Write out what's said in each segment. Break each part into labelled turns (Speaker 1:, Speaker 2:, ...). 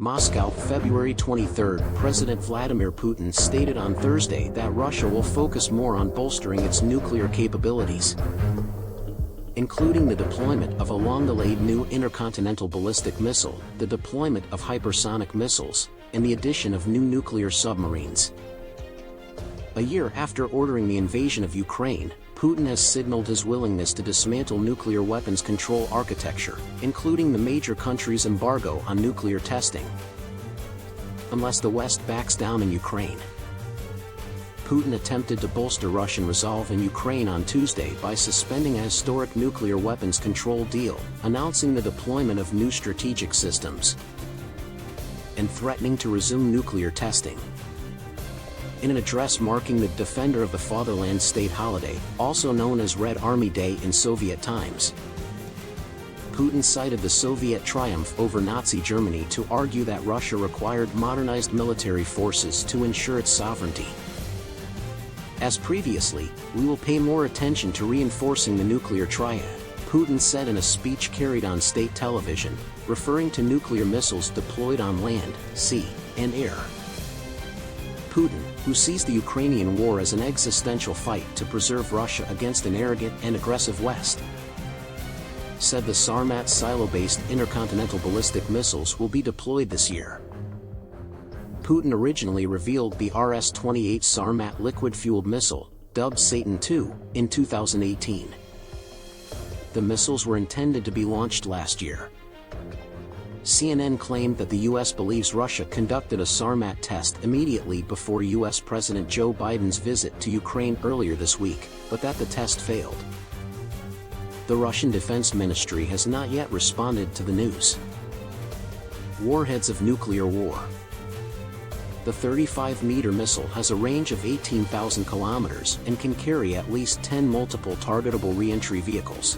Speaker 1: Moscow, February 23. President Vladimir Putin stated on Thursday that Russia will focus more on bolstering its nuclear capabilities, including the deployment of a long-delayed new intercontinental ballistic missile, the deployment of hypersonic missiles, and the addition of new nuclear submarines. A year after ordering the invasion of Ukraine, Putin has signaled his willingness to dismantle nuclear weapons control architecture, including the major countries' embargo on nuclear testing, unless the West backs down in Ukraine. Putin attempted to bolster Russian resolve in Ukraine on Tuesday by suspending a historic nuclear weapons control deal, announcing the deployment of new strategic systems, and threatening to resume nuclear testing. In an address marking the Defender of the Fatherland state holiday, also known as Red Army Day in Soviet times, Putin cited the Soviet triumph over Nazi Germany to argue that Russia required modernized military forces to ensure its sovereignty. As previously, we will pay more attention to reinforcing the nuclear triad, Putin said in a speech carried on state television, referring to nuclear missiles deployed on land, sea, and air. Putin, who sees the Ukrainian war as an existential fight to preserve Russia against an arrogant and aggressive West, said the Sarmat silo-based intercontinental ballistic missiles will be deployed this year. Putin originally revealed the RS-28 Sarmat liquid-fueled missile, dubbed Satan II, in 2018. The missiles were intended to be launched last year. CNN claimed that the U.S. believes Russia conducted a Sarmat test immediately before U.S. President Joe Biden's visit to Ukraine earlier this week, but that the test failed. The Russian Defense Ministry has not yet responded to the news. Warheads of nuclear war. The 35-meter missile has a range of 18,000 kilometers and can carry at least 10 multiple targetable re-entry vehicles,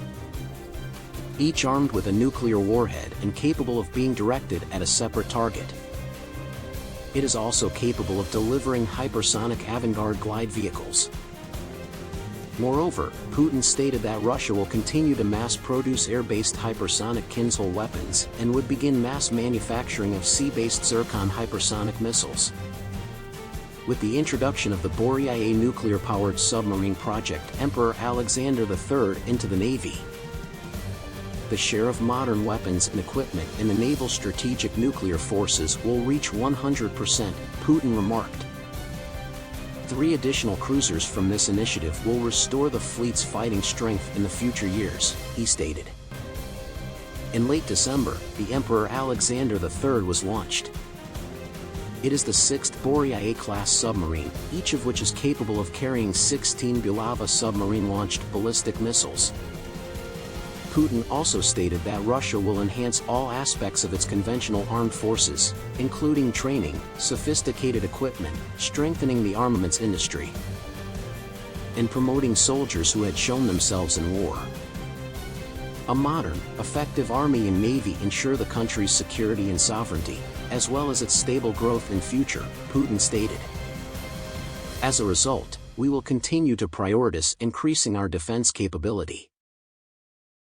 Speaker 1: each armed with a nuclear warhead and capable of being directed at a separate target. It is also capable of delivering hypersonic avant-garde glide vehicles. Moreover, Putin stated that Russia will continue to mass-produce air-based hypersonic Kinzhal weapons and would begin mass manufacturing of sea-based Zircon hypersonic missiles. With the introduction of the Boryaya nuclear-powered submarine project Emperor Alexander III into the Navy, the share of modern weapons and equipment in the naval strategic nuclear forces will reach 100%, Putin remarked. 3 additional cruisers from this initiative will restore the fleet's fighting strength in the future years, he stated. In late December, the Emperor Alexander III was launched. It is the 6th Boryaya-class submarine, each of which is capable of carrying 16 Bulava submarine-launched ballistic missiles. Putin also stated that Russia will enhance all aspects of its conventional armed forces, including training, sophisticated equipment, strengthening the armaments industry, and promoting soldiers who had shown themselves in war. A modern, effective army and navy ensure the country's security and sovereignty, as well as its stable growth in future, Putin stated. As a result, we will continue to prioritize increasing our defense capability.